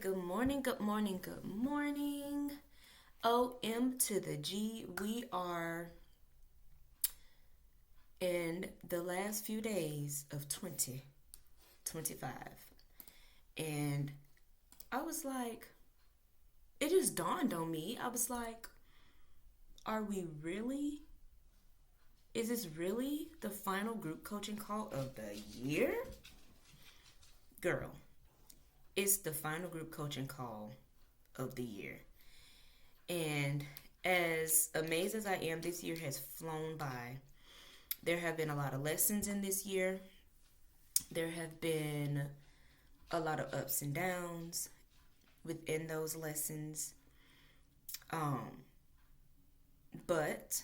Good morning, good morning, good morning. OM to the G. We are in the last few days of 2025. And I was like, it just dawned on me. I was like, are we really? Is this really the final group coaching call of the year? Girl, it's the final group coaching call of the year. And as amazed as I am, this year has flown by. There have been a lot of lessons in this year. There have been a lot of ups and downs within those lessons. Um, but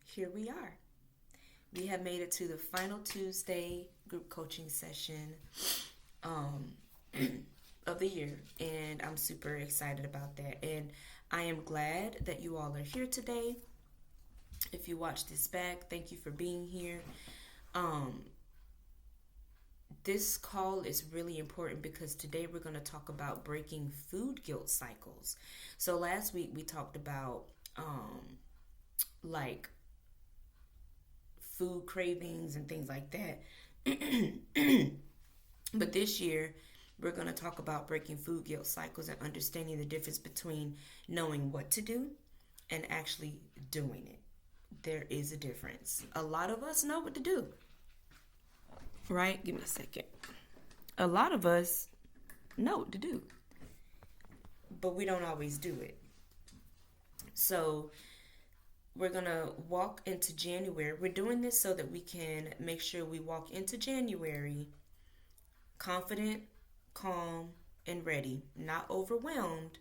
here we are. We have made it to the final Tuesday group coaching session um, of the year, and I'm super excited about that. And I am glad that you all are here today. If you watch this back, thank you for being here. Um, this call is really important because today we're going to talk about breaking food guilt cycles. So last week we talked about like food cravings and things like that. But this year we're going to talk about breaking food guilt cycles and understanding the difference between knowing what to do and actually doing it. There is a difference. A lot of us know what to do, right? Give me a second. A lot of us know what to do, but we don't always do it. So we're going to walk into January. We're doing this so that we can make sure we walk into January confident, calm, and ready, not overwhelmed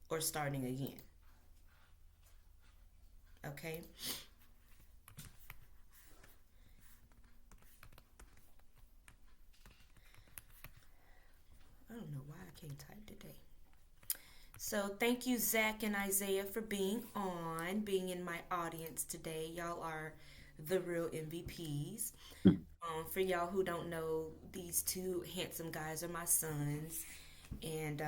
or starting again. Okay? I don't know why I can't type today. So thank you, Zach and Isaiah, for being in my audience today. Y'all are the real MVPs. For y'all who don't know, these two handsome guys are my sons, and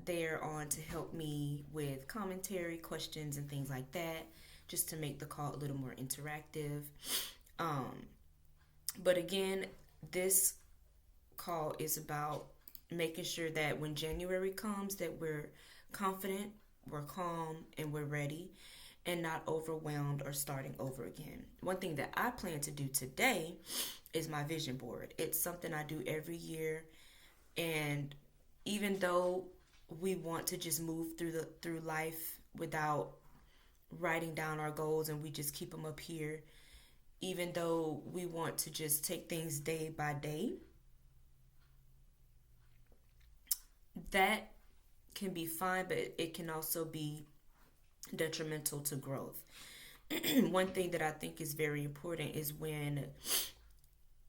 they're on to help me with commentary, questions, and things like that, just to make the call a little more interactive. Um, but again, this call is about making sure that when January comes that we're confident, we're calm, and we're ready and not overwhelmed or starting over again. One thing that I plan to do today is my vision board. It's something I do every year, and even though we want to just move through life without writing down our goals and we just keep them up here, even though we want to just take things day by day, that can be fine, but it can also be detrimental to growth. One thing that I think is very important is when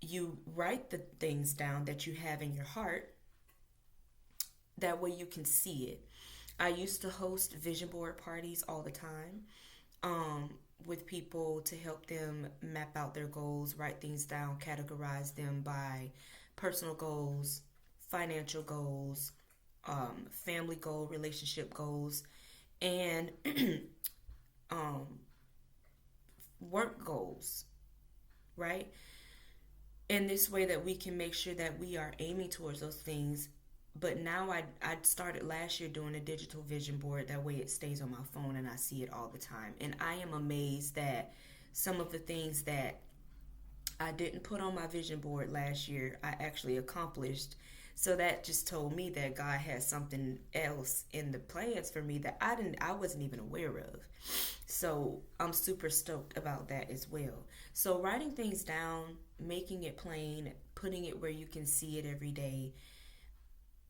you write the things down that you have in your heart, that way you can see it. I used to host vision board parties all the time with people to help them map out their goals, write things down, categorize them by personal goals, financial goals, family goal, relationship goals, and work goals, right? In this way that we can make sure that we are aiming towards those things. But now I started last year doing a digital vision board. That way it stays on my phone and I see it all the time. And I am amazed that some of the things that I didn't put on my vision board last year, I actually accomplished. So that just told me that God has something else in the plans for me that I wasn't even aware of. So I'm super stoked about that as well. So writing things down, making it plain, putting it where you can see it every day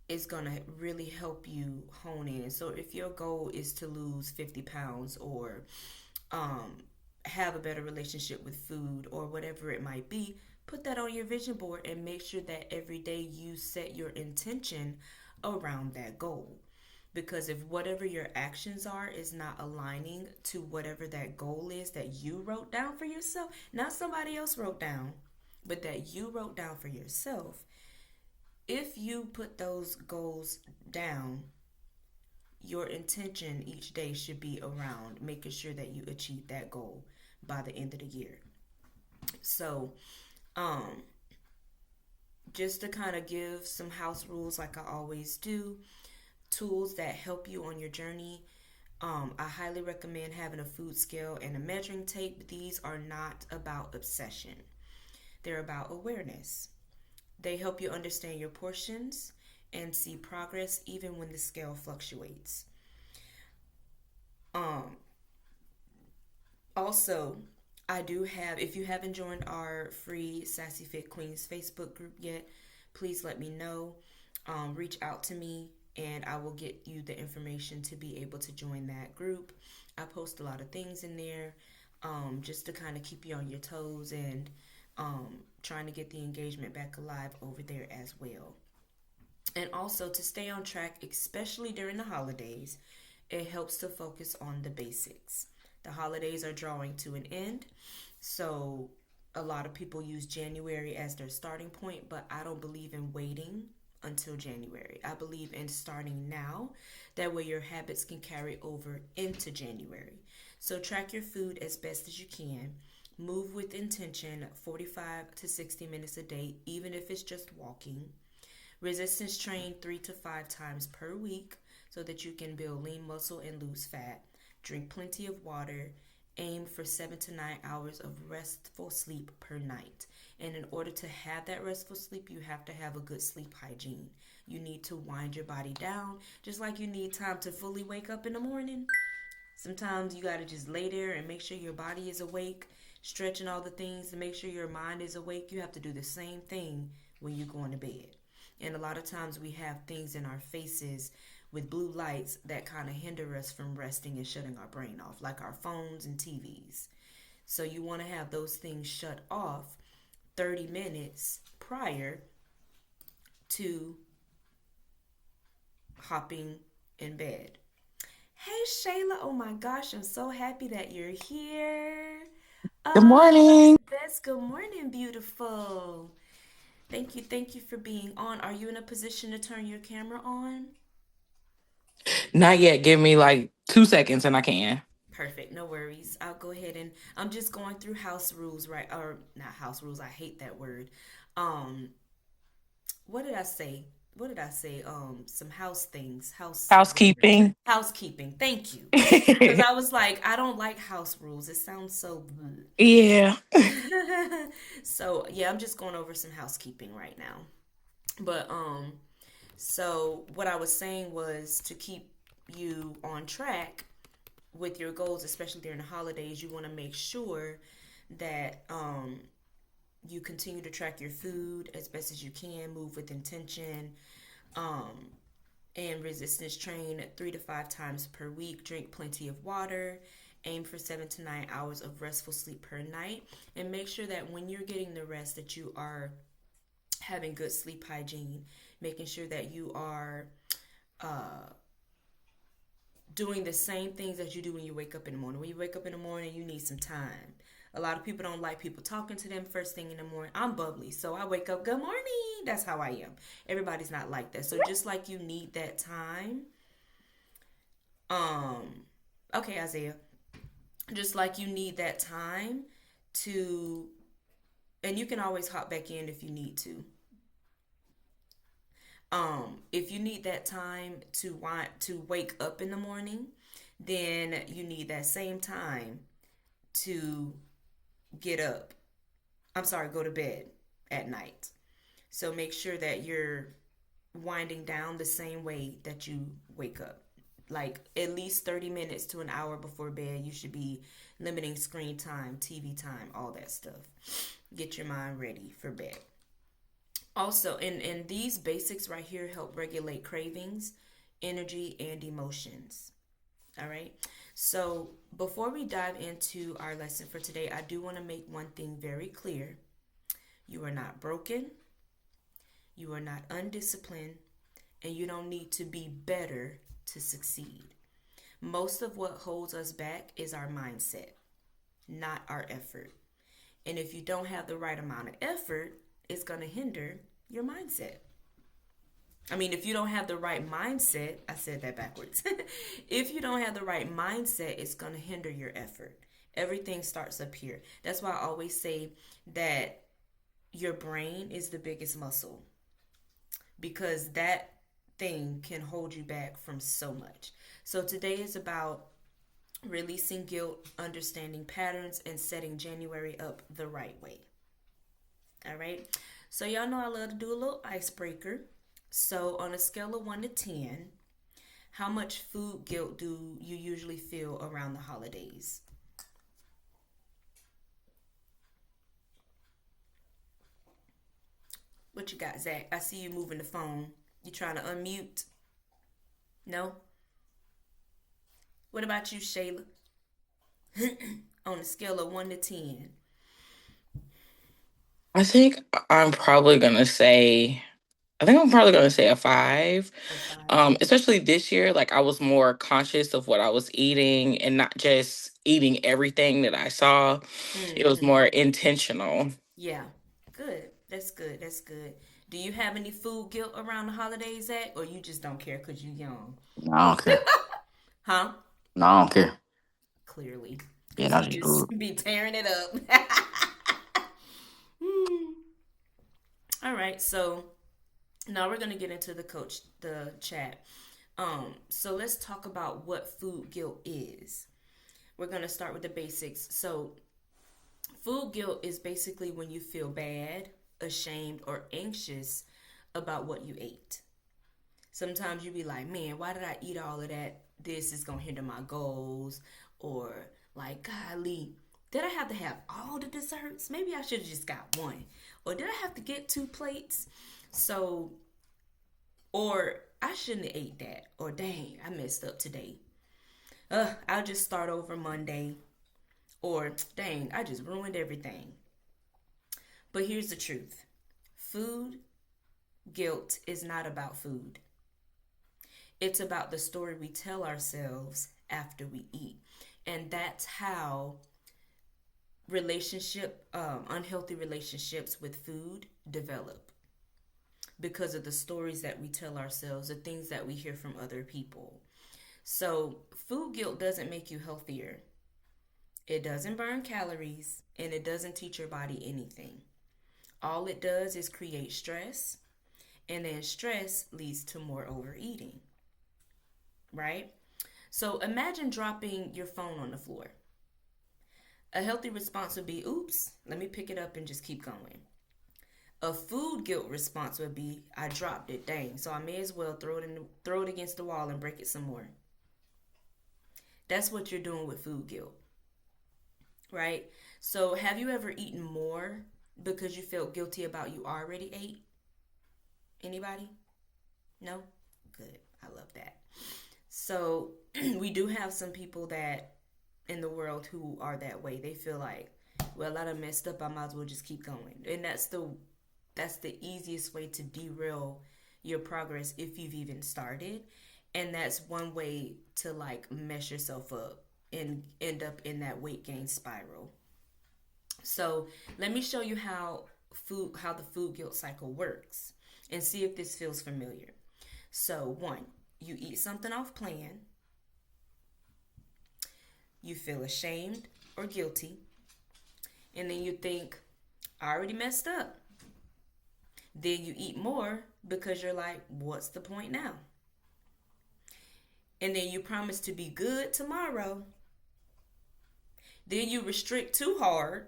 is going to really help you hone in. So if your goal is to lose 50 pounds or have a better relationship with food or whatever it might be, put that on your vision board and make sure that every day you set your intention around that goal. Because if whatever your actions are is not aligning to whatever that goal is that you wrote down for yourself, not somebody else wrote down, but that you wrote down for yourself, If you put those goals down, your intention each day should be around making sure that you achieve that goal by the end of the year. So, um, just to kind of give some house rules, like I always do, tools that help you on your journey. I highly recommend having a food scale and a measuring tape. These are not about obsession, they're about awareness. They help you understand your portions and see progress even when the scale fluctuates. Um, Also, I do have, if you haven't joined our free Sassy Fit Queens Facebook group yet, please let me know. Reach out to me and I will get you the information to be able to join that group. I post a lot of things in there just to kind of keep you on your toes and trying to get the engagement back alive over there as well. And also to stay on track, especially during the holidays, it helps to focus on the basics. The holidays are drawing to an end, so a lot of people use January as their starting point, but I don't believe in waiting until January. I believe in starting now. That way, your habits can carry over into January. So, track your food as best as you can. Move with intention 45 to 60 minutes a day, even if it's just walking. Resistance train 3 to 5 times per week so that you can build lean muscle and lose fat. Drink plenty of water. Aim for 7 to 9 hours of restful sleep per night. And in order to have that restful sleep, you have to have a good sleep hygiene. You need to wind your body down, just like you need time to fully wake up in the morning. Sometimes you got to just lay there and make sure your body is awake, stretching all the things to make sure your mind is awake. You have to do the same thing when you're going to bed. And a lot of times we have things in our faces with blue lights that kind of hinder us from resting and shutting our brain off, like our phones and TVs. So you want to have those things shut off 30 minutes prior to hopping in bed. Hey Shayla, oh my gosh, I'm so happy that you're here. Good Uh, morning. that's good morning, beautiful. Thank you for being on. Are you in a position to turn your camera on? Not yet. Give me like 2 seconds and I can. Perfect, no worries. I'll go ahead and I'm just going through house rules, right? Or not house rules, I hate that word. Um, what did I say? What did I say? Some house things, house whatever. Housekeeping. Housekeeping. Thank you. Because I was like, I don't like house rules. It sounds so bleh. Yeah. So yeah, I'm just going over some housekeeping right now. But so what I was saying was to keep you on track with your goals, especially during the holidays, you want to make sure that you continue to track your food as best as you can, move with intention, um, and resistance train 3 to 5 times per week. Drink plenty of water. Aim for 7 to 9 hours of restful sleep per night, and make sure that when you're getting the rest, that you are having good sleep hygiene, making sure that you are uh, doing the same things that you do when you wake up in the morning. When you wake up in the morning, you need some time. A lot of people don't like people talking to them first thing in the morning. I'm bubbly, so I wake up, good morning. That's how I am. Everybody's not like that. So just like you need that time, um, okay, Isaiah, just like you need that time to, and you can always hop back in if you need to. If you need that time to want to wake up in the morning, then you need that same time to get up. I'm sorry, go to bed at night. So make sure that you're winding down the same way that you wake up. Like at least 30 minutes to an hour before bed, you should be limiting screen time, TV time, all that stuff. Get your mind ready for bed. Also, and these basics right here help regulate cravings, energy, and emotions. All right. So before we dive into our lesson for today, I do want to make one thing very clear. You are not broken, you are not undisciplined, and you don't need to be better to succeed. Most of what holds us back is our mindset, not our effort. And if you don't have the right amount of effort, it's going to hinder your mindset. I mean, if you don't have the right mindset, I said that backwards. If you don't have the right mindset, it's going to hinder your effort. Everything starts up here. That's why I always say that your brain is the biggest muscle because that thing can hold you back from so much. So today is about releasing guilt, understanding patterns, and setting January up the right way. All right. So, y'all know I love to do a little icebreaker. So, on a scale of 1 to 10, how much food guilt do you usually feel around the holidays? What you got, Zach? I see you moving the phone. You trying to unmute? No? What about you, Shayla? On a scale of 1 to 10. I think I'm probably gonna say I think I'm probably gonna say a 5. A 5. Especially this year, like I was more conscious of what I was eating and not just eating everything that I saw. It was Mm-hmm. more intentional. Yeah. Good. That's good. That's good. Do you have any food guilt around the holidays, Zach? Or you just don't care because you're young? No, I don't care. Huh? No, I don't care. Clearly. Yeah, Because that's you just just good. be tearing it up. Hmm. All right. So now we're going to get into the chat. So let's talk about what food guilt is. We're going to start with the basics. So food guilt is basically when you feel bad, ashamed, or anxious about what you ate. Sometimes you be like, man, why did I eat all of that? This is going to hinder my goals. Or like, golly, did I have to have all the desserts? Maybe I should have just got one. Or did I have to get 2 plates? So, or I shouldn't have ate that. Or dang, I messed up today. I'll just start over Monday. Or dang, I just ruined everything. But here's the truth. Food guilt is not about food. It's about the story we tell ourselves after we eat. And that's how unhealthy relationships with food develop because of the stories that we tell ourselves, the things that we hear from other people. So, food guilt doesn't make you healthier. It doesn't burn calories and it doesn't teach your body anything. All it does is create stress, and then stress leads to more overeating, right? So imagine dropping your phone on the floor. A healthy response would be, oops, let me pick it up and just keep going. A food guilt response would be, I dropped it, dang, so I may as well throw it against the wall and break it some more. That's what you're doing with food guilt, right? So have you ever eaten more because you felt guilty about you already ate? Anybody? No? Good. I love that. So we do have some people that in the world who are that way. They feel like, well, I done messed up. I might as well just keep going. And that's the easiest way to derail your progress if you've even started. And that's one way to like mess yourself up and end up in that weight gain spiral. So let me show you how the food guilt cycle works and see if this feels familiar. So one, you eat something off plan, you feel ashamed or guilty, and then you think, I already messed up. Then you eat more because you're like, what's the point now? And then you promise to be good tomorrow. Then you restrict too hard.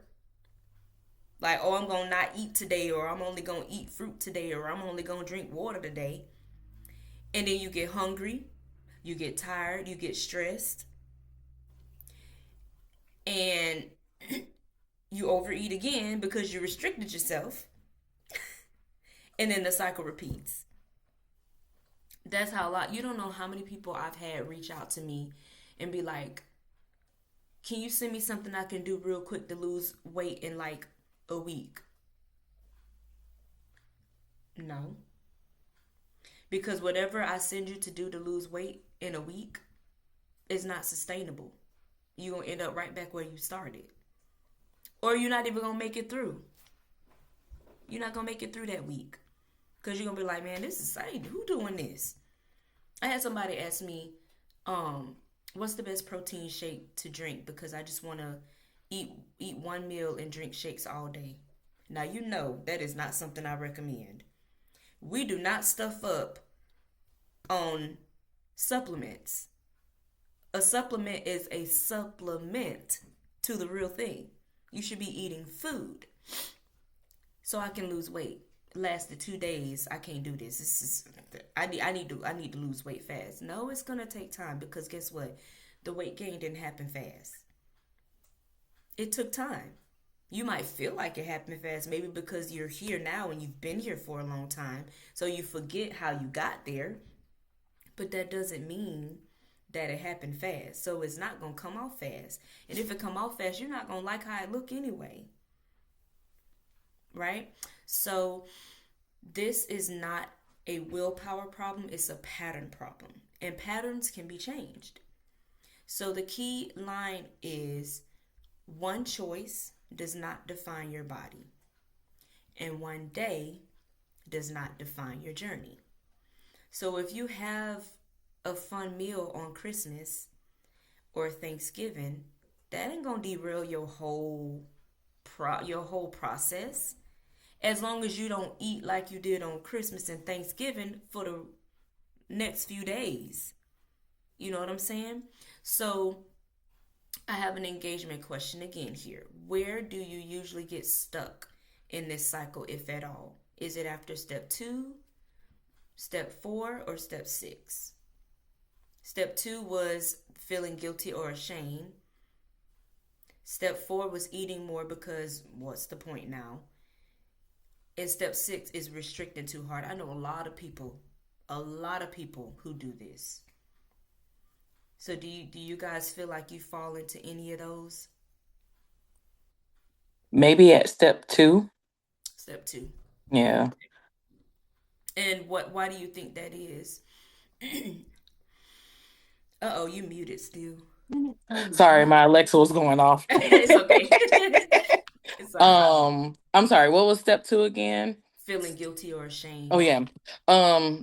Like, oh, I'm going to not eat today, or I'm only going to eat fruit today, or I'm only going to drink water today. And then you get hungry, you get tired, you get stressed, and you overeat again because you restricted yourself. And then the cycle repeats. That's how you don't know how many people I've had reach out to me and be like, can you send me something I can do real quick to lose weight in like a week? No. Because whatever I send you to do to lose weight in a week is not sustainable. You're going to end up right back where you started. Or you're not even going to make it through. You're not going to make it through that week. Because you're going to be like, man, this is insane. Who doing this? I had somebody ask me, what's the best protein shake to drink? Because I just want to eat one meal and drink shakes all day. Now, you know that is not something I recommend. We do not stuff up on supplements. A supplement is a supplement to the real thing. You should be eating food. So I can lose weight. Lasted 2 days. I can't do this. This is I need to lose weight fast. No, it's gonna take time because guess what? The weight gain didn't happen fast. It took time. You might feel like it happened fast, maybe because you're here now and you've been here for a long time, so you forget how you got there. But that doesn't mean that it happened fast. So it's not gonna come off fast. And if it come off fast, you're not gonna like how it look anyway. Right? So this is not a willpower problem, it's a pattern problem. And patterns can be changed. So the key line is one choice does not define your body, and one day does not define your journey. So if you have a fun meal on Christmas or Thanksgiving, that ain't gonna derail your whole process. As long as you don't eat like you did on Christmas and Thanksgiving for the next few days. You know what I'm saying? So I have an engagement question again here. Where do you usually get stuck in this cycle, if at all? Is it after step 2, step 4, or step 6? Step 2 was feeling guilty or ashamed. Step 4 was eating more because what's the point now? And step 6 is restricting too hard. I know a lot of people who do this. So do you guys feel like you fall into any of those? Maybe at step 2. Step 2. Yeah. And why do you think that is? Uh-oh, you muted still. Sorry, my Alexa was going off. It's okay. It's all right. I'm sorry, what was step 2 again? Feeling guilty or ashamed. Oh yeah.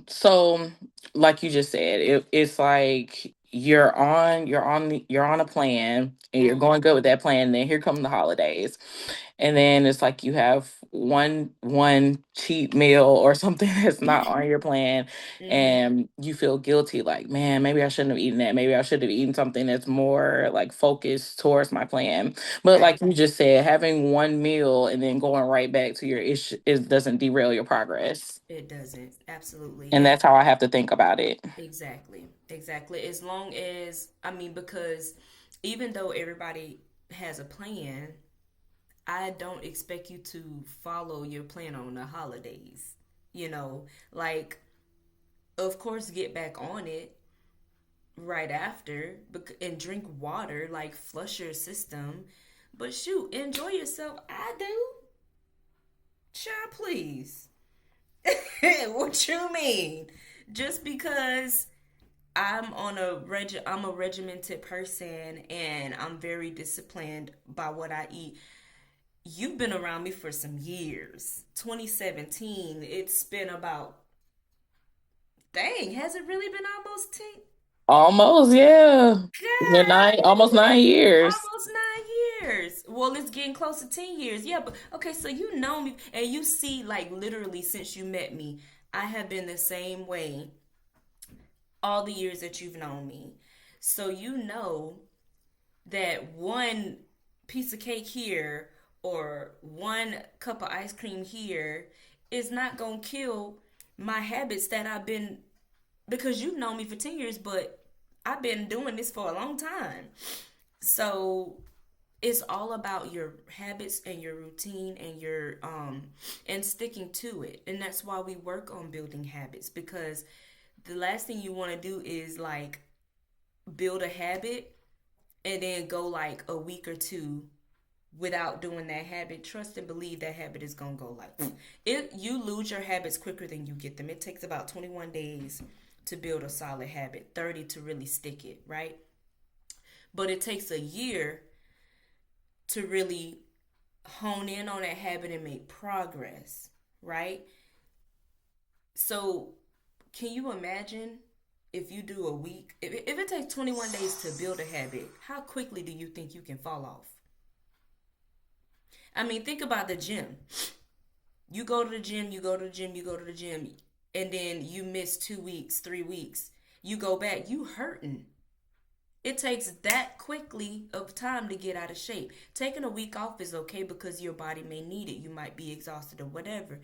So like you just said, it's like you're on a plan and you're going good with that plan, and then here come the holidays. And then it's like you have one cheat meal or something that's not on your plan, and you feel guilty like, man, maybe I shouldn't have eaten that. Maybe I should have eaten something that's more like focused towards my plan. But Right. like you just said, having one meal and then going right back to your issue doesn't derail your progress. It doesn't. Absolutely. And that's how I have to think about it. Exactly. Exactly. As long as, I mean, because even though everybody has a plan, I don't expect you to follow your plan on the holidays. You know, like, of course, get back on it right after and drink water, like, flush your system. But shoot, enjoy yourself. I do. Child, please. What you mean? Just because I'm a regimented person and I'm very disciplined by what I eat. You've been around me for some years. 2017, it's been about, dang, has it really been almost 10? Almost, yeah. God, Almost 9 years. almost 9 years. Well, it's getting close to 10 years. Yeah, but okay, so you know me and you see, like, literally since you met me, I have been the same way all the years that you've known me. So you know that one piece of cake here or one cup of ice cream here is not going to kill my habits that I've been, because you've known me for 10 years, but I've been doing this for a long time. So it's all about your habits and your routine and your and sticking to it. And that's why we work on building habits, because the last thing you want to do is like build a habit and then go like a week or two without doing that habit. Trust and believe that habit is gonna go like it. You lose your habits quicker than you get them. It takes about 21 days to build a solid habit, 30 to really stick it, right? But it takes a year to really hone in on that habit and make progress, right? So, can you imagine if you do a week? If it takes 21 days to build a habit, how quickly do you think you can fall off? I mean, think about the gym. You go to the gym, you go to the gym, you go to the gym, and then you miss 2 weeks, 3 weeks. You go back, you hurting. It takes that quickly of time to get out of shape. Taking a week off is okay because your body may need it. You might be exhausted or whatever.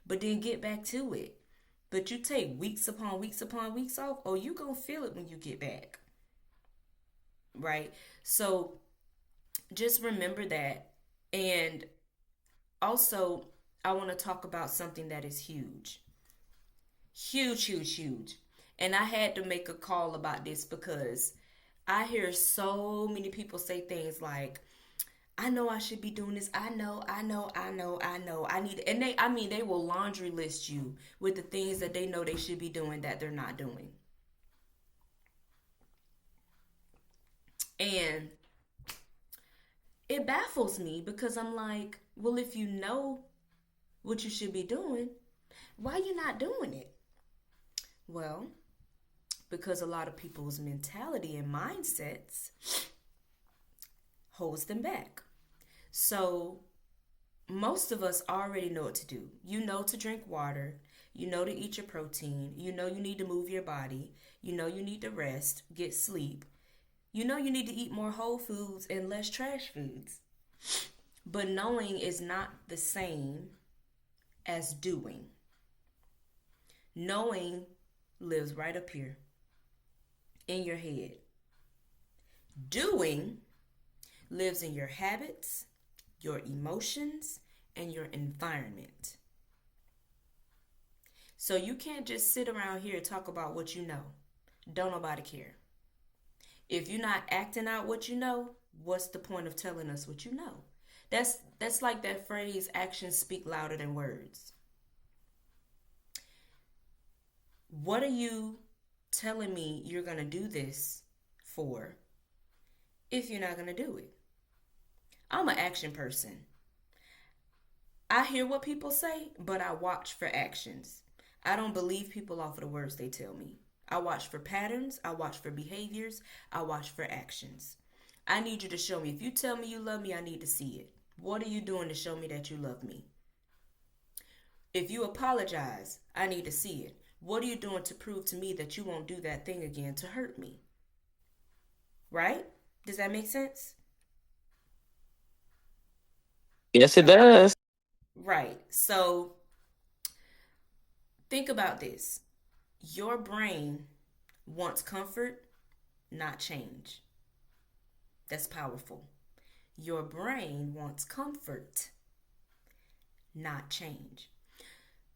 But then get back to it. But you take weeks upon weeks upon weeks off, oh, you gonna feel it when you get back. Right? So just remember that. And also, I want to talk about something that is huge. Huge, huge, huge. And I had to make a call about this because I hear so many people say things like, I know I should be doing this. I know, I know, I know, I know. I need, and they, I mean, they will laundry list you with the things that they know they should be doing that they're not doing. And it baffles me because I'm like, well, if you know what you should be doing, why you not doing it? Well, because a lot of people's mentality and mindsets holds them back. So most of us already know what to do. You know to drink water. You know to eat your protein. You know you need to move your body. You know you need to rest, get sleep. You know you need to eat more whole foods and less trash foods. But knowing is not the same as doing. Knowing lives right up here in your head. Doing lives in your habits, your emotions, and your environment. So you can't just sit around here and talk about what you know. Don't nobody care. If you're not acting out what you know, what's the point of telling us what you know? That's like that phrase, actions speak louder than words. What are you telling me you're going to do this for if you're not going to do it? I'm an action person. I hear what people say, but I watch for actions. I don't believe people off of the words they tell me. I watch for patterns, I watch for behaviors, I watch for actions. I need you to show me. If you tell me you love me, I need to see it. What are you doing to show me that you love me? If you apologize, I need to see it. What are you doing to prove to me that you won't do that thing again to hurt me? Right? Does that make sense? Yes, it does. Right. So think about this. Your brain wants comfort, not change. That's powerful. Your brain wants comfort, not change.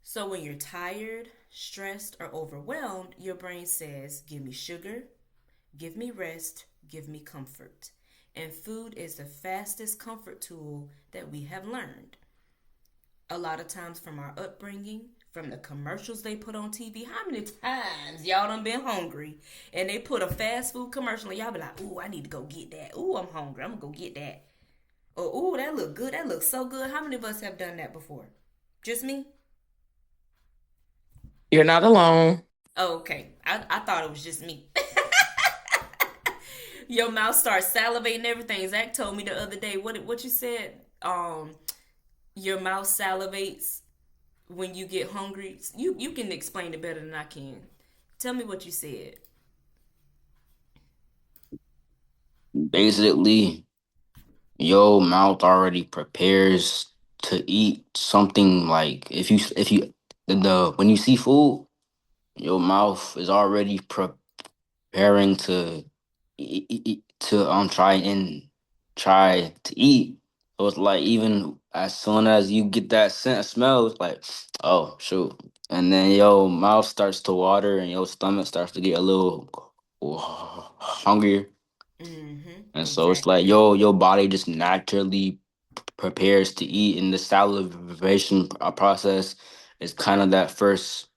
So when you're tired, stressed, or overwhelmed, your brain says, give me sugar, give me rest, give me comfort. And food is the fastest comfort tool that we have learned. A lot of times from our upbringing, from the commercials they put on TV. How many times y'all done been hungry and they put a fast food commercial and y'all be like, ooh, I need to go get that. Ooh, I'm hungry. I'm going to go get that. Or, ooh, that look good. That looks so good. How many of us have done that before? Just me? You're not alone. Oh, okay. I thought it was just me. Your mouth starts salivating and everything. Zach told me the other day, what you said? Your mouth salivates when you get hungry. You can explain it better than I can. Tell me what you said. Basically, your mouth already prepares to eat something. Like if you the when you see food, your mouth is already preparing to try to eat. So it's like even as soon as you get that scent of smell, it's like, oh shoot. And then your mouth starts to water and your stomach starts to get a little hungrier. Mm-hmm. And so it's like Exactly. your body just naturally prepares to eat, and the salivation process is kind of that first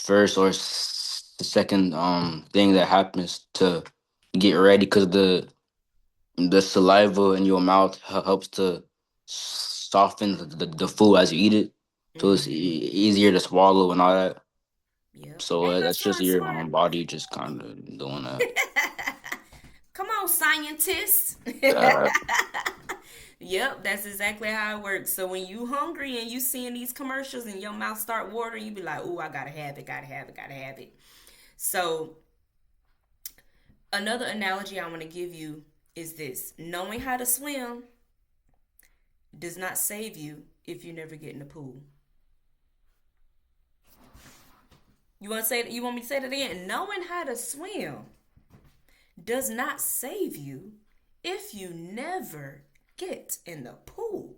or second thing that happens to get ready, because the saliva in your mouth helps to soften the food as you eat it, so it's Mm-hmm. easier to swallow and all that. Yep. So Ain't my that's just son your smart? body just kind of doing that. Come on, scientists. Uh, Yep, that's exactly how it works. So when you hungry and you seeing these commercials and your mouth start watering, you be like, "Ooh, I gotta have it, gotta have it, gotta have it." So another analogy I want to give you is this: knowing how to swim does not save you if you never get in the pool. You want to say? You want me to say that again? Knowing how to swim does not save you if you never get in the pool.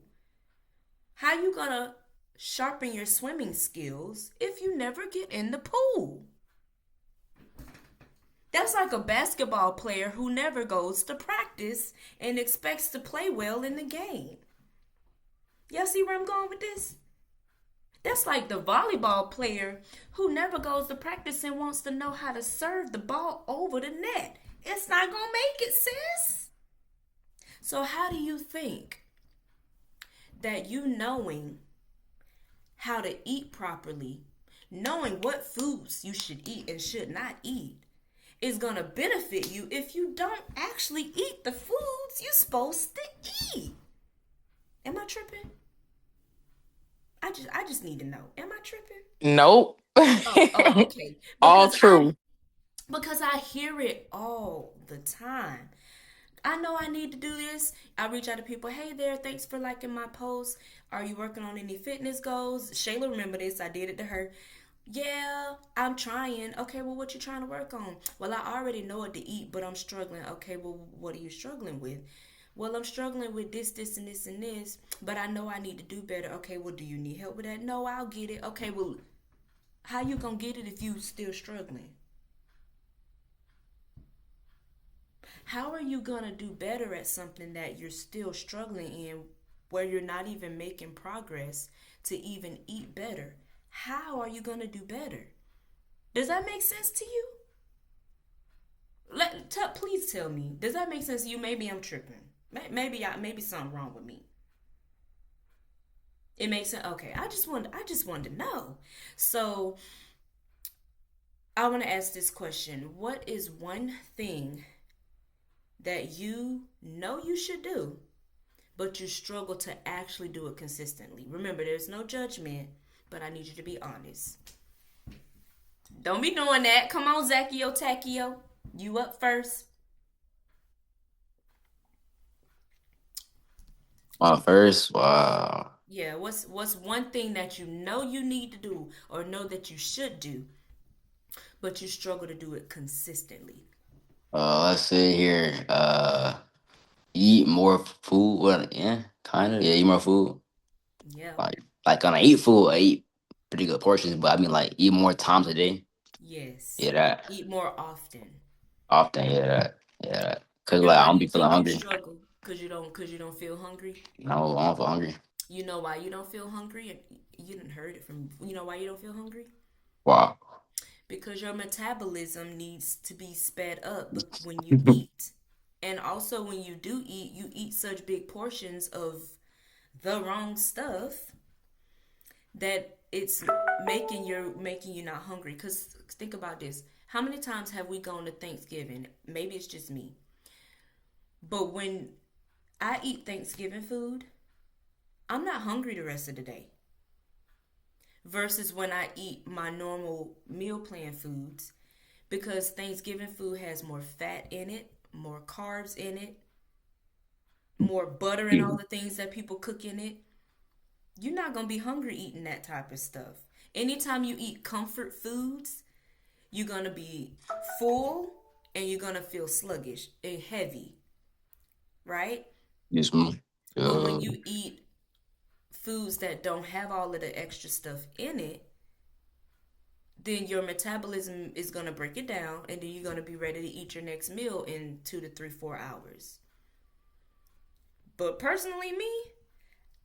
How you gonna sharpen your swimming skills if you never get in the pool? That's like a basketball player who never goes to practice and expects to play well in the game. Y'all see where I'm going with this? That's like the volleyball player who never goes to practice and wants to know how to serve the ball over the net. It's not going to make it, sis. So, how do you think that you knowing how to eat properly, knowing what foods you should eat and should not eat, is going to benefit you if you don't actually eat the foods you're supposed to eat? Am I tripping? I just need to know. Am I tripping? Nope. Oh, okay. All Because I true. because I hear it all the time. I know I need to do this. I reach out to people. Hey there, thanks for liking my post. Are you working on any fitness goals? Shayla, remember this? I did it to her. Yeah, I'm trying. Okay, well, what you trying to work on? Well, I already know what to eat, but I'm struggling. Okay, well, what are you struggling with? Well, I'm struggling with this, this, and this, and this, but I know I need to do better. Okay, well, do you need help with that? No, I'll get it. Okay, well, how you gonna get it if you still struggling? How are you gonna do better at something that you're still struggling in, where you're not even making progress to even eat better? How are you gonna do better? Does that make sense to you? Please tell me. Does that make sense to you? Maybe I'm tripping. Maybe something wrong with me. It makes sense. Okay, I just wanted to know. So I want to ask this question: what is one thing that you know you should do, but you struggle to actually do it consistently? Remember, there's no judgment, but I need you to be honest. Don't be doing that. Come on, Zacchio Tachio. You up first. first, wow. Yeah, what's one thing that you know you need to do or know that you should do, but you struggle to do it consistently? Let's see here. Eat more food. Well, yeah, kind of. Yeah, eat more food. Yeah. Like, like when I eat food, I eat pretty good portions. But I mean, like, eat more times a day. Yes. Yeah, that Eat more often. often. Yeah, that. Yeah, that. Cause And like I why don't do be you feeling think you hungry. struggle? Cause you don't feel hungry. No, I don't feel hungry. You know why you don't feel hungry? You didn't heard it from. You know why you don't feel hungry? Wow. Because your metabolism needs to be sped up when you eat. And also when you eat such big portions of the wrong stuff that it's making you not hungry. Cuz think about this. How many times have we gone to Thanksgiving? Maybe it's just me. But when I eat Thanksgiving food, I'm not hungry the rest of the day. Versus when I eat my normal meal plan foods, because Thanksgiving food has more fat in it, more carbs in it, more butter and all the things that people cook in it. You're not going to be hungry eating that type of stuff. Anytime you eat comfort foods, you're going to be full and you're going to feel sluggish and heavy, right? Yes, ma'am. But when you eat foods that don't have all of the extra stuff in it, then your metabolism is going to break it down and then you're going to be ready to eat your next meal in 2 to 3 4 hours. But personally, me,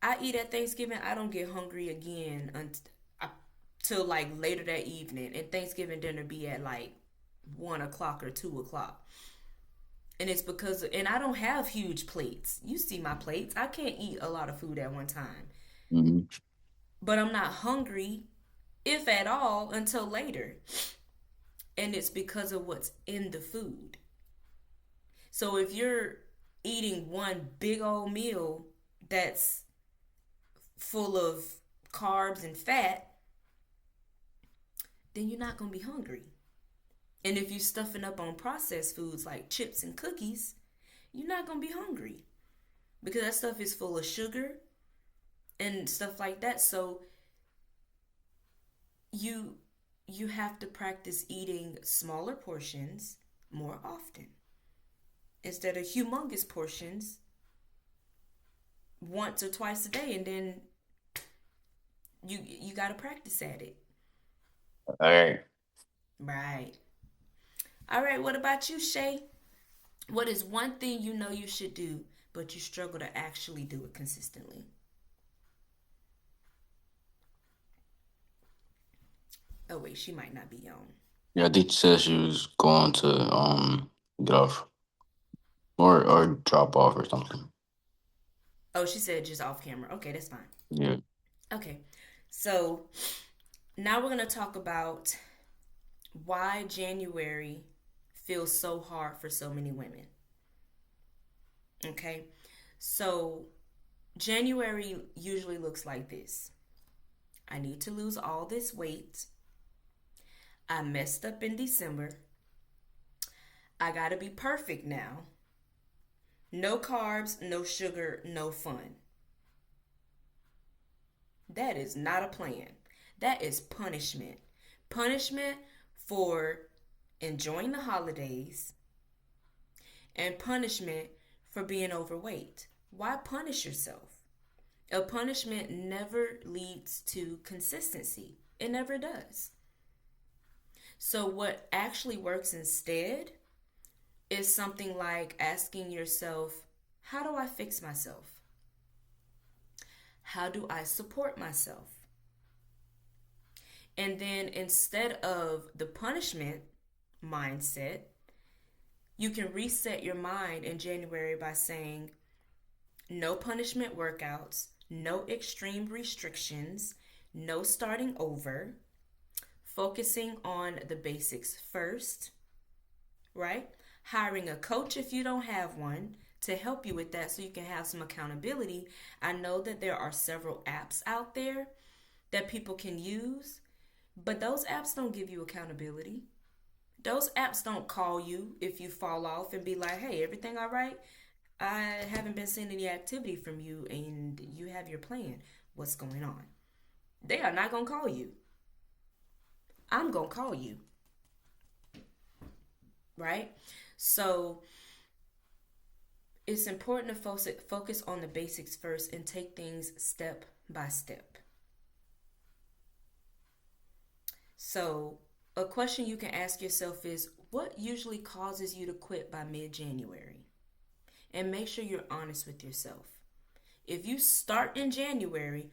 I eat at Thanksgiving. I don't get hungry again until like later that evening, and Thanksgiving dinner be at like 1 o'clock or 2 o'clock. And it's and I don't have huge plates. You see my plates. I can't eat a lot of food at one time. Mhm. But I'm not hungry if at all, until later. And it's because of what's in the food. So if you're eating one big old meal that's full of carbs and fat, then you're not going to be hungry. And if you're stuffing up on processed foods like chips and cookies, you're not going to be hungry because that stuff is full of sugar and stuff like that. So you have to practice eating smaller portions more often instead of humongous portions once or twice a day, and then you got to practice at it. All right. Right. All right, what about you, Shay? What is one thing you know you should do, but you struggle to actually do it consistently? Oh, wait, she might not be on. Yeah, I think she said she was going to get off or drop off or something. Oh, she said just off camera. Okay, that's fine. Yeah. Okay, so now we're going to talk about why January feels so hard for so many women. Okay, so January usually looks like this. I need to lose all this weight. I messed up in December. I gotta be perfect now. No carbs, no sugar, no fun. That is not a plan. That is punishment. Punishment for enjoying the holidays and punishment for being overweight. Why punish yourself? A punishment never leads to consistency. It never does. So, what actually works instead is something like asking yourself, how do I fix myself? How do I support myself? And then instead of the punishment mindset, you can reset your mind in January by saying, no punishment workouts, no extreme restrictions, no starting over, focusing on the basics first, right? Hiring a coach if you don't have one to help you with that so you can have some accountability. I know that there are several apps out there that people can use, but those apps don't give you accountability. Those apps don't call you if you fall off and be like, hey, everything all right? I haven't been seeing any activity from you and you have your plan. What's going on? They are not going to call you. I'm going to call you. Right? So it's important to focus on the basics first and take things step by step. So a question you can ask yourself is, what usually causes you to quit by mid-January? And make sure you're honest with yourself. If you start in January,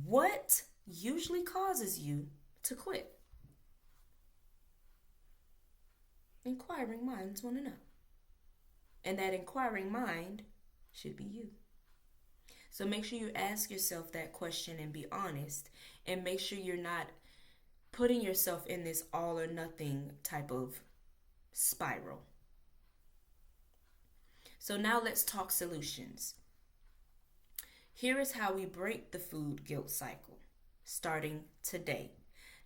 what usually causes you to quit? Inquiring minds want to know. And that inquiring mind should be you. So make sure you ask yourself that question and be honest. And make sure you're not putting yourself in this all or nothing type of spiral. So now let's talk solutions. Here is how we break the food guilt cycle, starting today.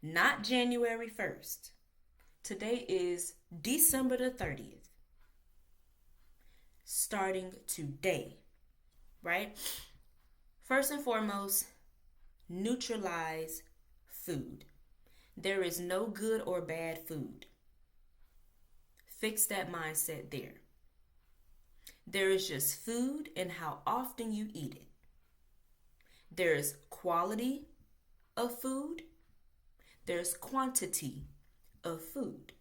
Not January 1st. Today is December the 30th. Starting today, right? First and foremost, neutralize food. There is no good or bad food. Fix that mindset there. There is just food and how often you eat it. There's quality of food. There's quantity of food.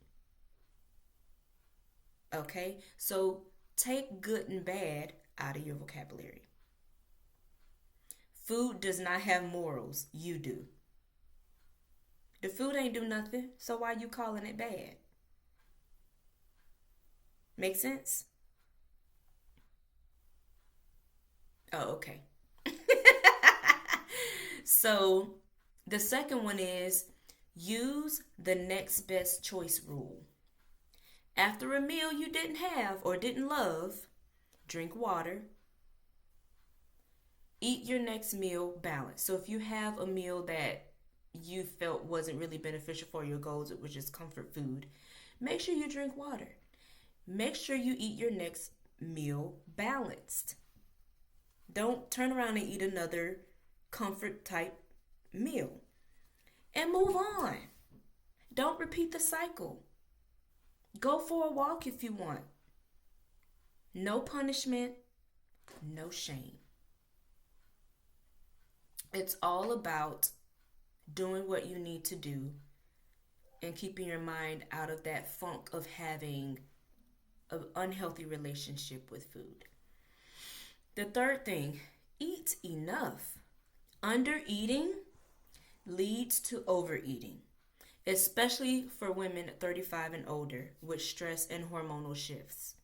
Okay? So take good and bad out of your vocabulary. Food does not have morals. You do. The food ain't do nothing, so why you calling it bad? Make sense? Oh, okay. So The second one is use the next best choice rule. After a meal you didn't have or didn't love, drink water. Eat your next meal balanced. So if you have a meal that you felt wasn't really beneficial for your goals, it was just comfort food, make sure you drink water. Make sure you eat your next meal balanced. Don't turn around and eat another comfort type meal. And move on. Don't repeat the cycle. Go for a walk if you want. No punishment, no shame. It's all about doing what you need to do and keeping your mind out of that funk of having an unhealthy relationship with food. The third thing, eat enough. Undereating leads to overeating, especially for women 35 and older with stress and hormonal shifts.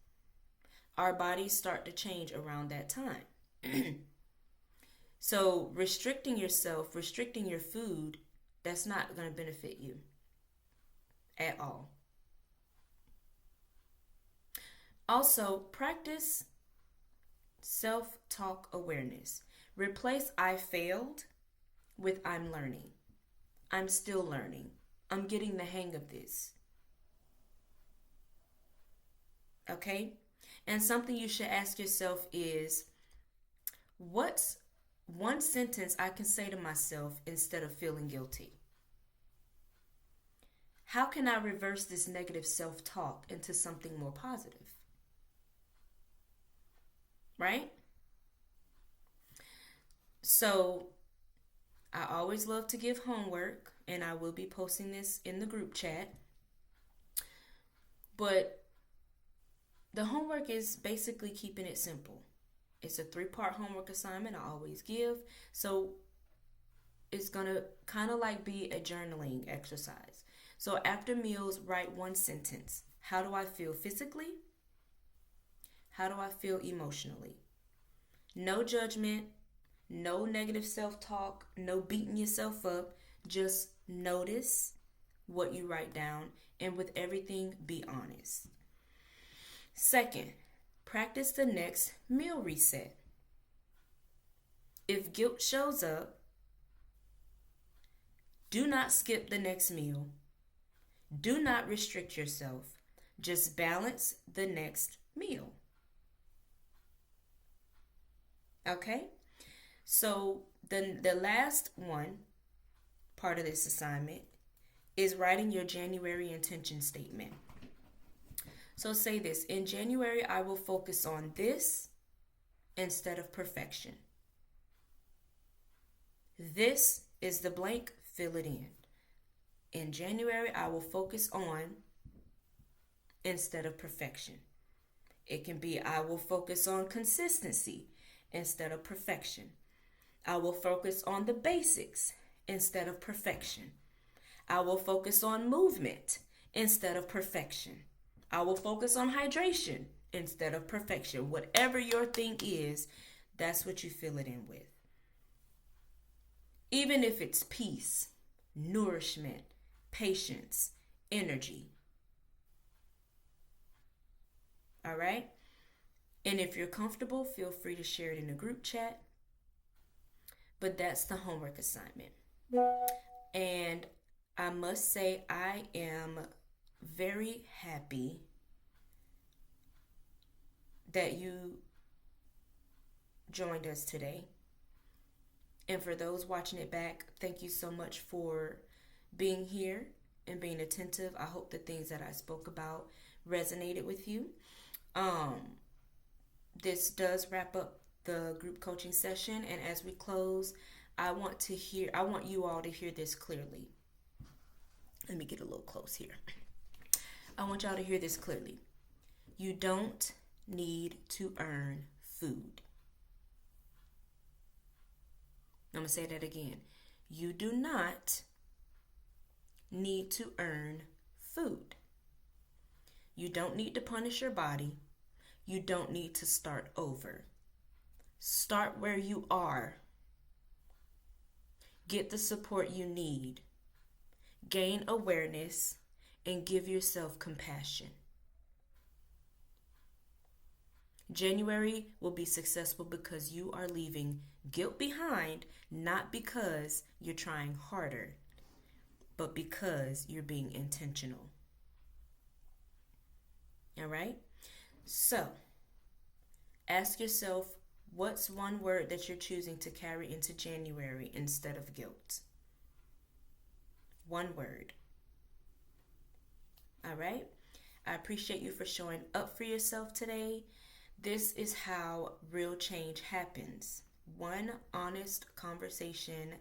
Our bodies start to change around that time. So restricting yourself, restricting your food, that's not going to benefit you at all. Also, practice self-talk awareness. Replace I failed with I'm learning. I'm still learning. I'm getting the hang of this. Okay? And something you should ask yourself is, what's one sentence I can say to myself instead of feeling guilty? How can I reverse this negative self-talk into something more positive? Right? So, I always love to give homework, and I will be posting this in the group chat. But the homework is basically keeping it simple. It's a 3-part homework assignment I always give. So it's going to kind of like be a journaling exercise. So after meals, write one sentence. How do I feel physically? How do I feel emotionally? No judgment, no negative self-talk, no beating yourself up. Just notice what you write down, and with everything, be honest. Second, practice the next meal reset. If guilt shows up, do not skip the next meal. Do not restrict yourself. Just balance the next meal. Okay? So the last one, part of this assignment, is writing your January intention statement. So say this: in January, I will focus on this instead of perfection. This is the blank, fill it in. In January, I will focus on instead of perfection. It can be I will focus on consistency instead of perfection. I will focus on the basics instead of perfection. I will focus on movement instead of perfection. I will focus on hydration instead of perfection. Whatever your thing is, that's what you fill it in with. Even if it's peace, nourishment, patience, energy. All right? And if you're comfortable, feel free to share it in the group chat. But that's the homework assignment. And I must say, I am very happy that you joined us today. And for those watching it back, thank you so much for being here and being attentive. I hope the things that I spoke about resonated with you. This does wrap up the group coaching session, and as we close, I want you all to hear this clearly. Let me get a little close here. I want y'all to hear this clearly. You don't need to earn food. I'm going to say that again. You do not need to earn food. You don't need to punish your body. You don't need to start over. Start where you are. Get the support you need, gain awareness, and give yourself compassion. January will be successful because you are leaving guilt behind, not because you're trying harder, but because you're being intentional. All right? So, ask yourself, what's one word that you're choosing to carry into January instead of guilt? One word. All right? I appreciate you for showing up for yourself today. This is how real change happens, one honest conversation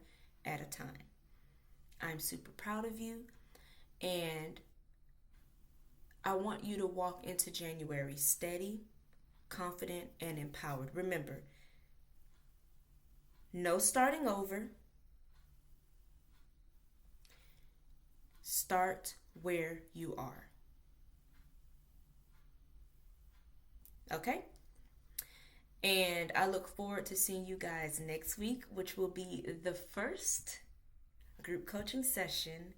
at a time. I'm super proud of you, and I want you to walk into January steady, confident, and empowered. Remember, no starting over. Start where you are. Okay? And I look forward to seeing you guys next week, which will be the first group coaching session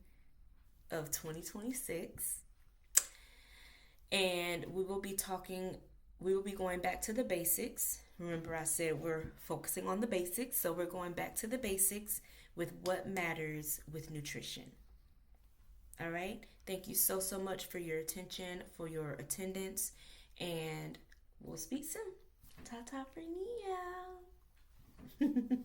of 2026. And we will be going back to the basics. Remember, I said we're focusing on the basics, so we're going back to the basics with what matters with nutrition. All right? Thank you so much for your attention, for your attendance, and we'll speak soon. Ta-ta for now.